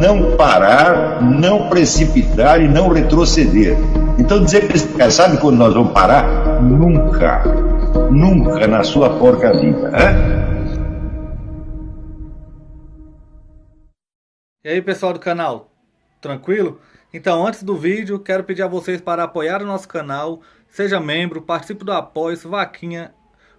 não parar, não precipitar e não retroceder. Então dizer para esse cara, sabe quando nós vamos parar? Nunca. Nunca na sua porca vida. E aí, pessoal do canal, tranquilo? Então, antes do vídeo, quero pedir a vocês para apoiar o nosso canal, seja membro, participe do apoio, vaquinha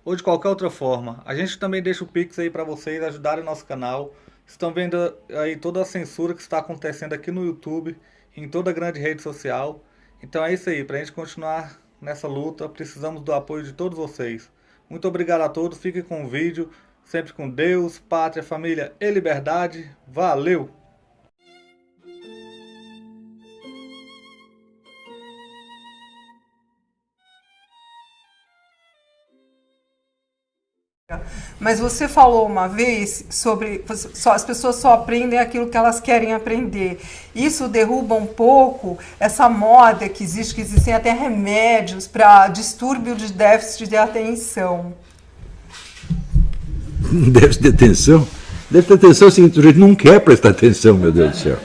ou de qualquer outra forma. A gente também deixa o Pix aí para vocês ajudarem o nosso canal. Estão vendo aí toda a censura que está acontecendo aqui no YouTube, em toda a grande rede social. Então é isso aí, para a gente continuar nessa luta, precisamos do apoio de todos vocês. Muito obrigado a todos, fiquem com o vídeo, sempre com Deus, pátria, família e liberdade. Valeu! Mas você falou uma vez sobre as pessoas só aprendem aquilo que elas querem aprender. Isso derruba um pouco essa moda que existe, que existem até remédios para distúrbio de déficit de atenção. Déficit de atenção? Déficit de atenção é o seguinte, o sujeito não quer prestar atenção, meu Deus do céu.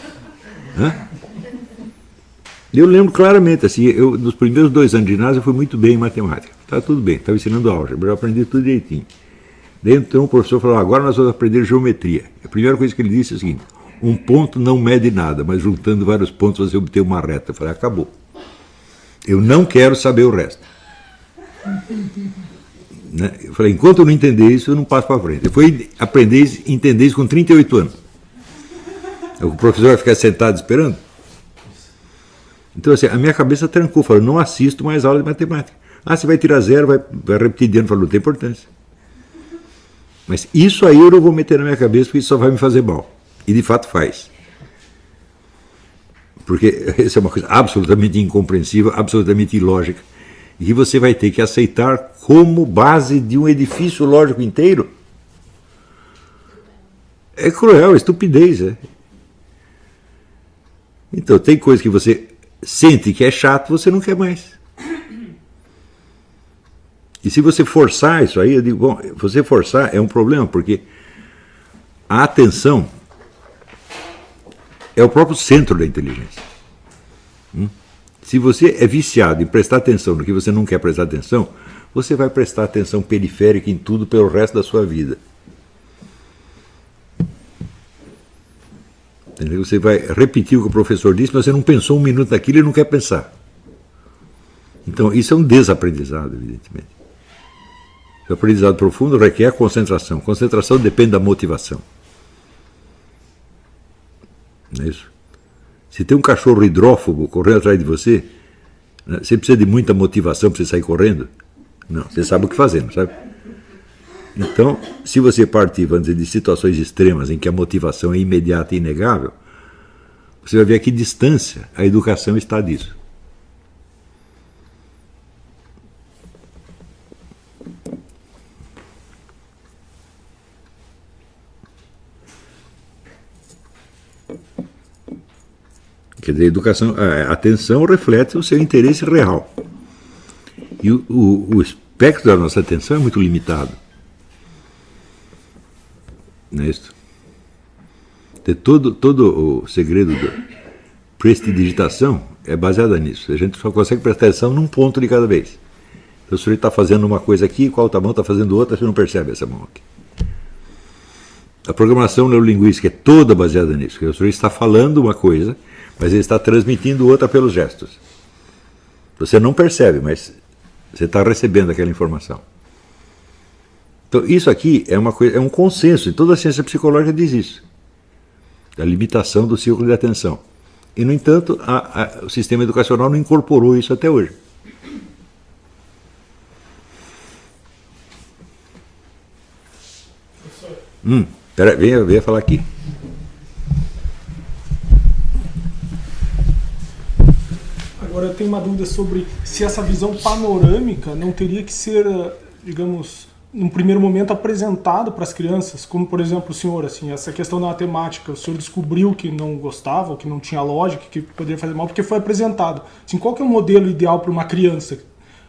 Eu lembro claramente, assim, nos primeiros 2 anos de ginásio eu fui muito bem em matemática. Estava tudo bem, estava ensinando álgebra, eu aprendi tudo direitinho. Daí então o professor falou, agora nós vamos aprender geometria. A primeira coisa que ele disse é o seguinte, um ponto não mede nada, mas juntando vários pontos você obtém uma reta. Eu falei, acabou. Eu não quero saber o resto. Eu falei, enquanto eu não entender isso, eu não passo para frente. Eu fui aprender a entender isso com 38 anos. O professor vai ficar sentado esperando? Então assim, a minha cabeça trancou, falou, não assisto mais aula de matemática. Você vai tirar 0, vai repetir de ano, falou, não tem importância. Mas isso aí eu não vou meter na minha cabeça, porque isso só vai me fazer mal. E de fato faz. Porque essa é uma coisa absolutamente incompreensível, absolutamente ilógica, e que você vai ter que aceitar como base de um edifício lógico inteiro. É cruel, é estupidez. Então, tem coisa que você sente que é chato, você não quer mais. E se você forçar isso aí, eu digo, bom, você forçar é um problema, porque a atenção é o próprio centro da inteligência. Se você é viciado em prestar atenção no que você não quer prestar atenção, você vai prestar atenção periférica em tudo pelo resto da sua vida. Entendeu? Você vai repetir o que o professor disse, mas você não pensou um minuto naquilo e não quer pensar. Então, isso é um desaprendizado, evidentemente. O aprendizado profundo requer concentração. Concentração depende da motivação. Não é isso? Se tem um cachorro hidrófobo correndo atrás de você, você precisa de muita motivação para você sair correndo? Não, você sabe o que fazer, não sabe? Então, se você partir, vamos dizer, de situações extremas em que a motivação é imediata e inegável, você vai ver a que distância a educação está disso. Quer dizer, a atenção reflete o seu interesse real. E o espectro da nossa atenção é muito limitado. Não é isso? Todo o segredo da prestidigitação é baseado nisso. A gente só consegue prestar atenção num ponto de cada vez. Então, o sujeito está fazendo uma coisa aqui, qual outra mão está fazendo outra, você não percebe essa mão aqui. A programação neurolinguística é toda baseada nisso. O sujeito está falando uma coisa, mas ele está transmitindo outra pelos gestos. Você não percebe, mas você está recebendo aquela informação. Então, isso aqui é uma coisa, é um consenso, e toda a ciência psicológica diz isso. A limitação do ciclo de atenção. E, no entanto, o sistema educacional não incorporou isso até hoje. Peraí, venha falar aqui. Agora eu tenho uma dúvida sobre se essa visão panorâmica não teria que ser, digamos, num primeiro momento apresentado para as crianças, como por exemplo o senhor, assim, essa questão da matemática, o senhor descobriu que não gostava, que não tinha lógica, que poderia fazer mal, porque foi apresentado. Assim, qual que é o modelo ideal para uma criança?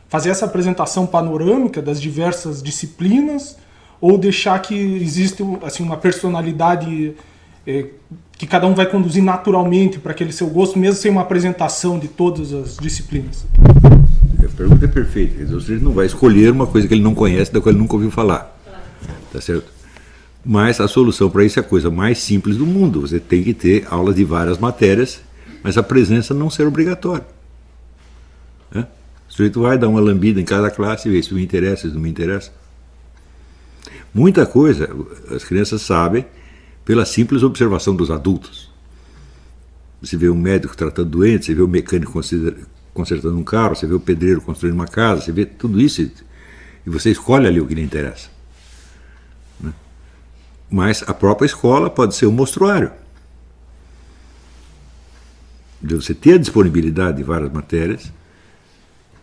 Fazer essa apresentação panorâmica das diversas disciplinas ou deixar que existe assim, uma personalidade que cada um vai conduzir naturalmente para aquele seu gosto, mesmo sem uma apresentação de todas as disciplinas? A pergunta é perfeita. Quer dizer, o sujeito não vai escolher uma coisa que ele não conhece, da qual ele nunca ouviu falar. Tá certo? Mas a solução para isso é a coisa mais simples do mundo. Você tem que ter aulas de várias matérias, mas a presença não ser obrigatória. Né? O sujeito vai dar uma lambida em cada classe e ver se me interessa, se não me interessa. Muita coisa as crianças sabem pela simples observação dos adultos. Você vê um médico tratando doente, você vê o mecânico consertando um carro, você vê o pedreiro construindo uma casa, você vê tudo isso e você escolhe ali o que lhe interessa. Né? Mas a própria escola pode ser um mostruário. De você ter a disponibilidade de várias matérias,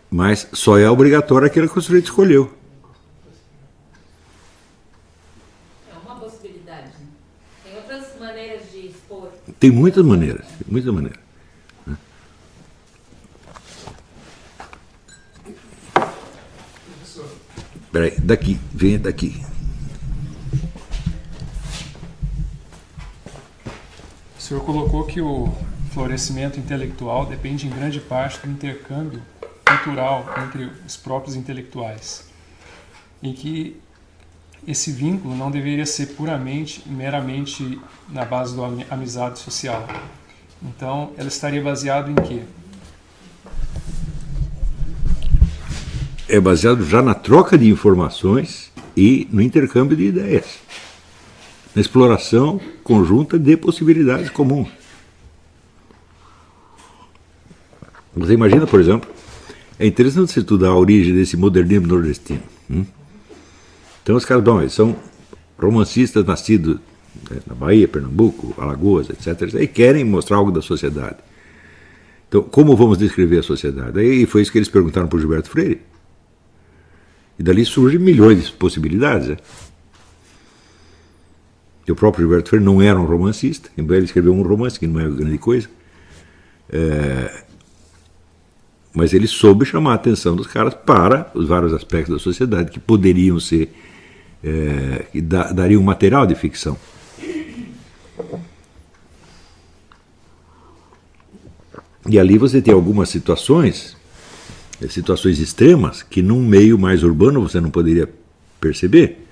mas só é obrigatório aquela que o sujeito escolheu. É uma possibilidade. Tem outras maneiras de expor. Tem muitas maneiras, muitas maneiras. Peraí, daqui, venha daqui. O senhor colocou que o florescimento intelectual depende em grande parte do intercâmbio cultural entre os próprios intelectuais, e que esse vínculo não deveria ser puramente e meramente na base da amizade social. Então, ela estaria baseada em quê? É baseado já na troca de informações e no intercâmbio de ideias, na exploração conjunta de possibilidades comuns. Você imagina, por exemplo, é interessante você estudar a origem desse modernismo nordestino. Então os caras, bom, eles são romancistas nascidos na Bahia, Pernambuco, Alagoas, etc. E querem mostrar algo da sociedade. Então, como vamos descrever a sociedade? Aí foi isso que eles perguntaram para o Gilberto Freire. E dali surgem milhões de possibilidades. Né? E o próprio Gilberto Freire não era um romancista, embora ele escreveu um romance, que não é grande coisa. Mas ele soube chamar a atenção dos caras para os vários aspectos da sociedade que poderiam ser, que dariam material de ficção. E ali você tem algumas situações extremas, que num meio mais urbano você não poderia perceber.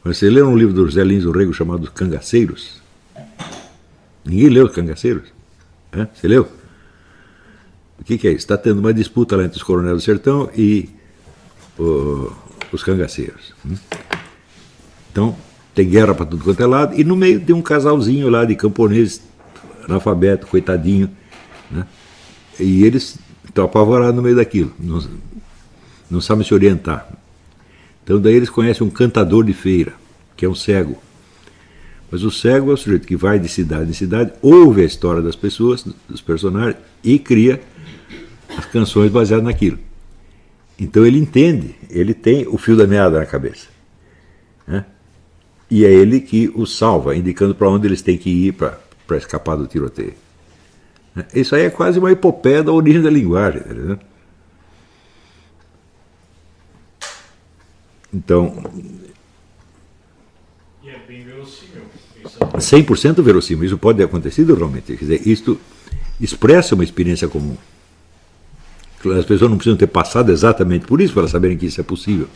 Você lê um livro do José Lins do Rego chamado Cangaceiros. Ninguém leu os Cangaceiros. Você leu? O que é isso? Está tendo uma disputa lá entre os coronéis do sertão e os cangaceiros. Então, tem guerra para tudo quanto é lado, e no meio tem um casalzinho lá de camponeses analfabeto, coitadinho, né? E eles estão apavorados no meio daquilo, não sabem se orientar. Então daí eles conhecem um cantador de feira, que é um cego. Mas o cego é o sujeito que vai de cidade em cidade, ouve a história das pessoas, dos personagens, e cria as canções baseadas naquilo. Então ele entende, ele tem o fio da meada na cabeça. Né? E é ele que os salva, indicando para onde eles têm que ir para escapar do tiroteio. Isso aí é quase uma epopeia da origem da linguagem. Né? Então, e é bem verossímil. 100% verossímil. Isso pode ter acontecido realmente. Quer dizer, isto expressa uma experiência comum. As pessoas não precisam ter passado exatamente por isso para saberem que isso é possível.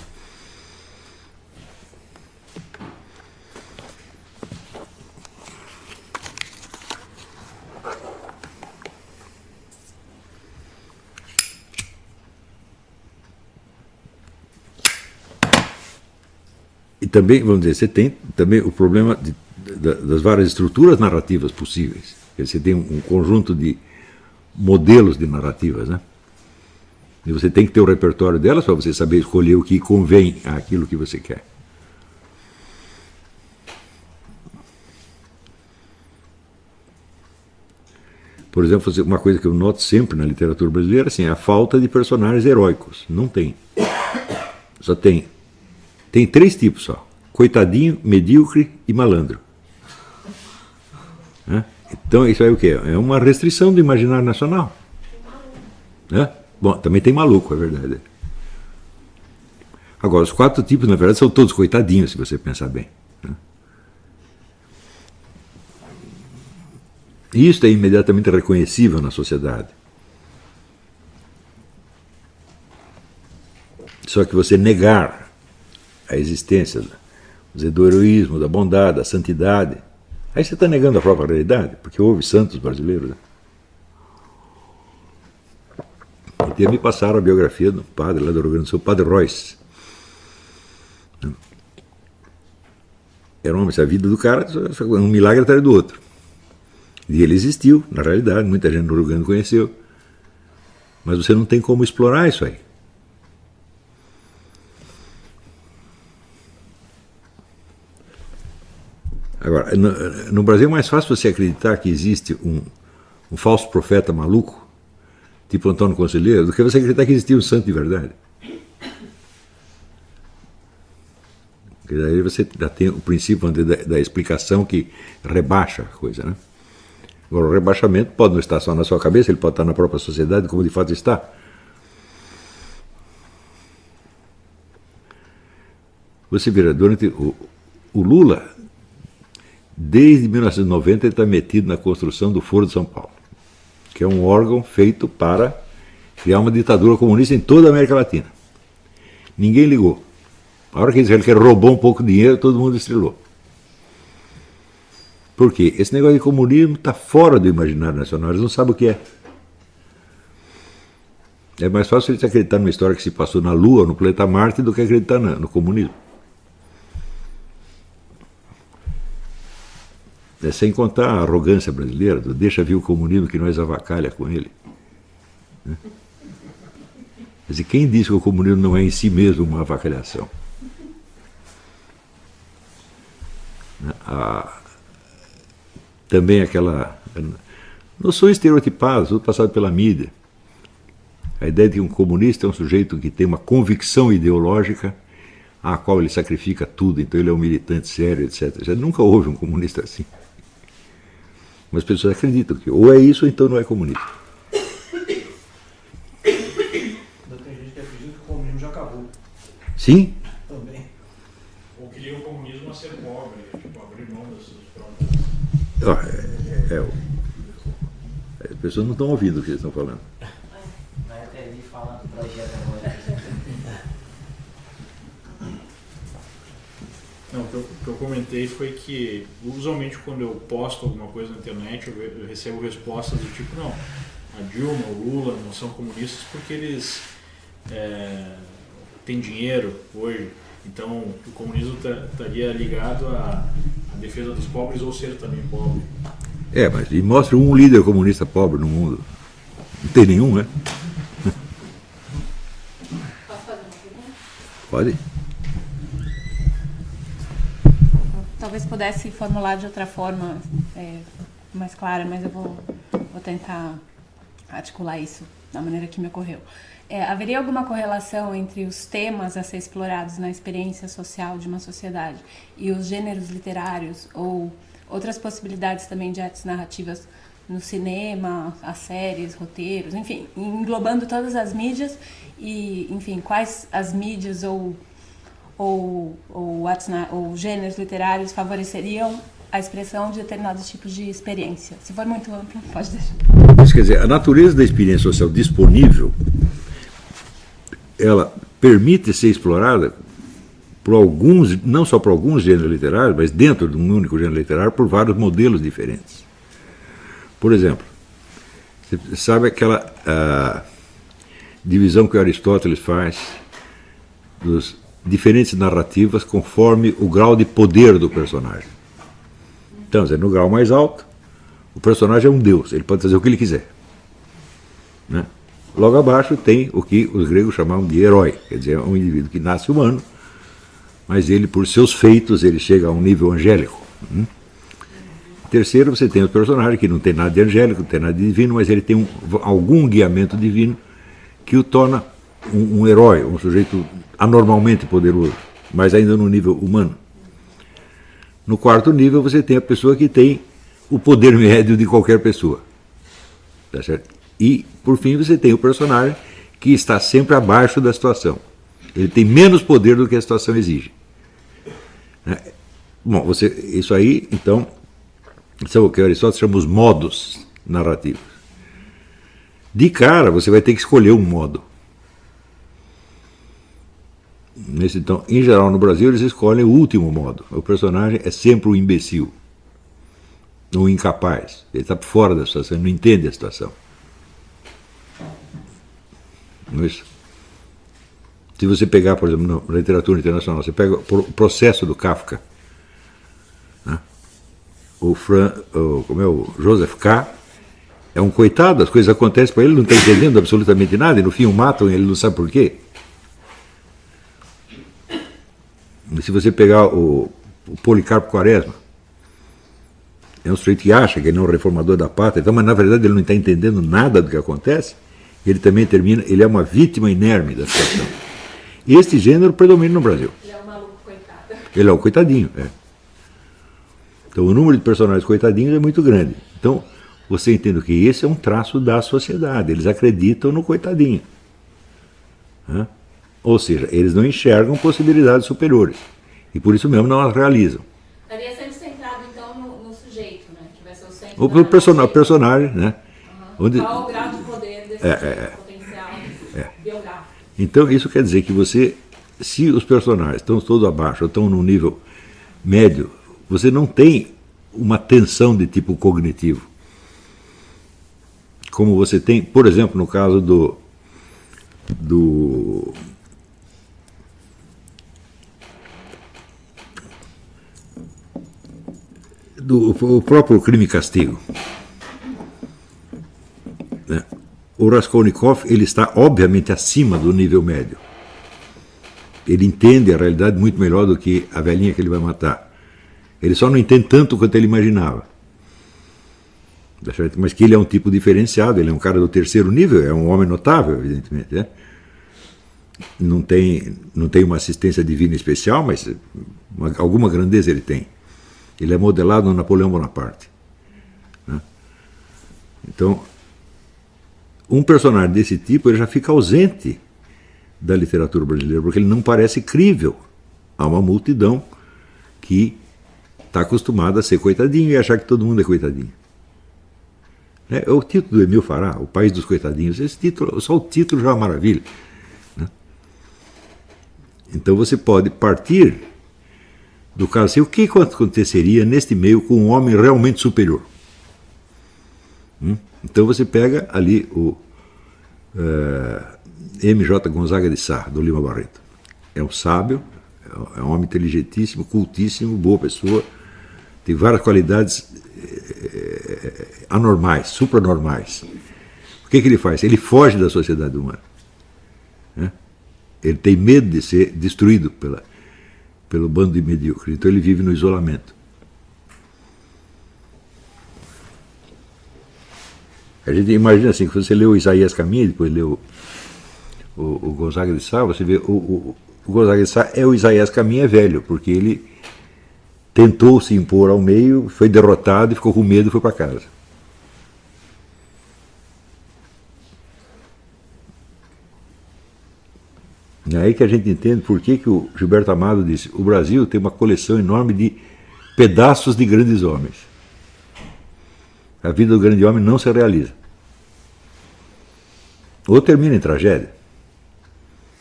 E também, vamos dizer, você tem também o problema das várias estruturas narrativas possíveis. Você tem um conjunto de modelos de narrativas, né? E você tem que ter o repertório delas para você saber escolher o que convém àquilo que você quer. Por exemplo, uma coisa que eu noto sempre na literatura brasileira assim, é a falta de personagens heróicos. Não tem. Só tem 3 tipos só: coitadinho, medíocre e malandro. Então isso aí é o quê? É uma restrição do imaginário nacional. Bom, também tem maluco, é verdade. Agora, os 4 tipos, na verdade, são todos coitadinhos, se você pensar bem. E isso é imediatamente reconhecível na sociedade. Só que você negar a existência do heroísmo, da bondade, da santidade, aí você está negando a própria realidade, porque houve santos brasileiros. Né? Um dia me passaram a biografia do padre lá do Rio Grande do Sul, Padre Royce. Era um homem, a vida do cara, um milagre atrás do outro. E ele existiu, na realidade, muita gente no Rio Grande conheceu. Mas você não tem como explorar isso aí. Agora, no Brasil é mais fácil você acreditar que existe um falso profeta maluco, tipo Antônio Conselheiro, do que você acreditar que existia um santo de verdade. Porque daí você já tem o princípio da explicação que rebaixa a coisa, né? Agora, o rebaixamento pode não estar só na sua cabeça, ele pode estar na própria sociedade, como de fato está. Você vira, durante o Lula, desde 1990, ele está metido na construção do Foro de São Paulo, que é um órgão feito para criar uma ditadura comunista em toda a América Latina. Ninguém ligou. A hora que Israel roubou um pouco de dinheiro, todo mundo estrelou. Por quê? Esse negócio de comunismo está fora do imaginário nacional, eles não sabem o que é. É mais fácil eles acreditar numa história que se passou na Lua, no planeta Marte, do que acreditar no comunismo. É, sem contar a arrogância brasileira, deixa vir o comunismo que nós avacalha com ele. Né? Quer dizer, quem diz que o comunismo não é em si mesmo uma avacalhação? Também aquela noção estereotipada, tudo passado pela mídia. A ideia de que um comunista é um sujeito que tem uma convicção ideológica à qual ele sacrifica tudo, então ele é um militante sério, etc. Nunca houve um comunista assim. Mas as pessoas acreditam que ou é isso ou então não é comunista. Ainda tem gente que acredita que o comunismo já acabou. Sim? Também. Ou queria o comunismo a ser pobre, tipo, abrir mão das suas próprias. As pessoas não estão ouvindo o que eles estão falando. Vai até ele falar do projeto agora. Não, o que eu comentei foi que, usualmente, quando eu posto alguma coisa na internet, eu recebo respostas do tipo, não, a Dilma, o Lula não são comunistas porque eles têm dinheiro hoje, então o comunismo estaria ligado à defesa dos pobres ou ser também pobre. Mas e mostra um líder comunista pobre no mundo. Não tem nenhum, né? Posso fazer uma pergunta? Pode? Talvez pudesse formular de outra forma mais clara, mas eu vou tentar articular isso da maneira que me ocorreu. Haveria alguma correlação entre os temas a ser explorados na experiência social de uma sociedade e os gêneros literários ou outras possibilidades também de artes narrativas no cinema, as séries, roteiros, enfim, englobando todas as mídias e, enfim, quais as mídias ou gêneros literários favoreceriam a expressão de determinados tipos de experiência. Se for muito amplo, pode deixar. Isso quer dizer, a natureza da experiência social disponível, ela permite ser explorada por alguns, não só por alguns gêneros literários, mas dentro de um único gênero literário, por vários modelos diferentes. Por exemplo, você sabe aquela divisão que Aristóteles faz dos diferentes narrativas conforme o grau de poder do personagem. Então, no grau mais alto, o personagem é um deus, ele pode fazer o que ele quiser. Né? Logo abaixo tem o que os gregos chamavam de herói, quer dizer, é um indivíduo que nasce humano, mas ele, por seus feitos, ele chega a um nível angélico. Terceiro, você tem o personagem que não tem nada de angélico, não tem nada de divino, mas ele tem algum guiamento divino que o torna um herói, um sujeito anormalmente poderoso, mas ainda no nível humano. No quarto nível, você tem a pessoa que tem o poder médio de qualquer pessoa. Tá certo? E, por fim, você tem o personagem que está sempre abaixo da situação. Ele tem menos poder do que a situação exige. Bom, isso aí, então, Sabe o que Aristóteles chama os modos narrativos? De cara, você vai ter que escolher um modo. Então, em geral, no Brasil, eles escolhem o último modo. O personagem é sempre o imbecil, o incapaz. Ele está fora da situação, ele não entende a situação. Não é isso? Se você pegar, por exemplo, na literatura internacional, você pega o Processo do Kafka, né? O Joseph K. é um coitado, as coisas acontecem para ele, ele não está entendendo absolutamente nada, e no fim o matam e ele não sabe por quê. Se você pegar o Policarpo Quaresma, é um sujeito que acha que ele é um reformador da pátria, então, mas na verdade ele não está entendendo nada do que acontece, ele também termina, ele é uma vítima inerme da situação. E este gênero predomina no Brasil. Ele é um maluco coitado. Ele é o coitadinho, é. Então o número de personagens coitadinhos é muito grande. Então você entende que esse é um traço da sociedade, eles acreditam no coitadinho. Né? Ou seja, eles não enxergam possibilidades superiores. E por isso mesmo não as realizam. Estaria sempre centrado, então, no sujeito, né? Que vai ser o centro O personagem, né? Uhum. Onde... Qual o grau de poder desse potencial biográfico? Então isso quer dizer que você, se os personagens estão todos abaixo, ou estão num nível médio, você não tem uma tensão de tipo cognitivo. Como você tem, por exemplo, no caso o próprio Crime e Castigo. Né? O Raskolnikov, ele está obviamente acima do nível médio. Ele entende a realidade muito melhor do que a velhinha que ele vai matar. Ele só não entende tanto quanto ele imaginava. Mas que ele é um tipo diferenciado, ele é um cara do terceiro nível, é um homem notável, evidentemente. Né? Não tem uma assistência divina especial, mas alguma grandeza ele tem. Ele é modelado no Napoleão Bonaparte. Né? Então, um personagem desse tipo ele já fica ausente da literatura brasileira, porque ele não parece crível a uma multidão que está acostumada a ser coitadinho e achar que todo mundo é coitadinho. É o título do Emil Fará, O País dos Coitadinhos. Esse título, só o título já é uma maravilha. Né? Então você pode partir do caso assim, o que aconteceria neste meio com um homem realmente superior? Então você pega ali o M.J. Gonzaga de Sá, do Lima Barreto. É um sábio, é um homem inteligentíssimo, cultíssimo, boa pessoa, tem várias qualidades anormais, supranormais. O que ele faz? Ele foge da sociedade humana. Né? Ele tem medo de ser destruído pelo bando de medíocres, então ele vive no isolamento. A gente imagina assim, que você lê o Isaías Caminha, depois lê o Gonzaga de Sá, você vê o Gonzaga de Sá é o Isaías Caminha velho, porque ele tentou se impor ao meio, foi derrotado e ficou com medo e foi para casa. É aí que a gente entende por que o Gilberto Amado disse: o Brasil tem uma coleção enorme de pedaços de grandes homens. A vida do grande homem não se realiza. Ou termina em tragédia,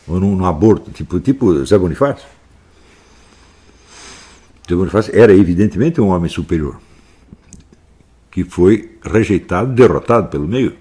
ou num aborto, tipo Zé Bonifácio. Zé Bonifácio era evidentemente um homem superior, que foi rejeitado, derrotado pelo meio.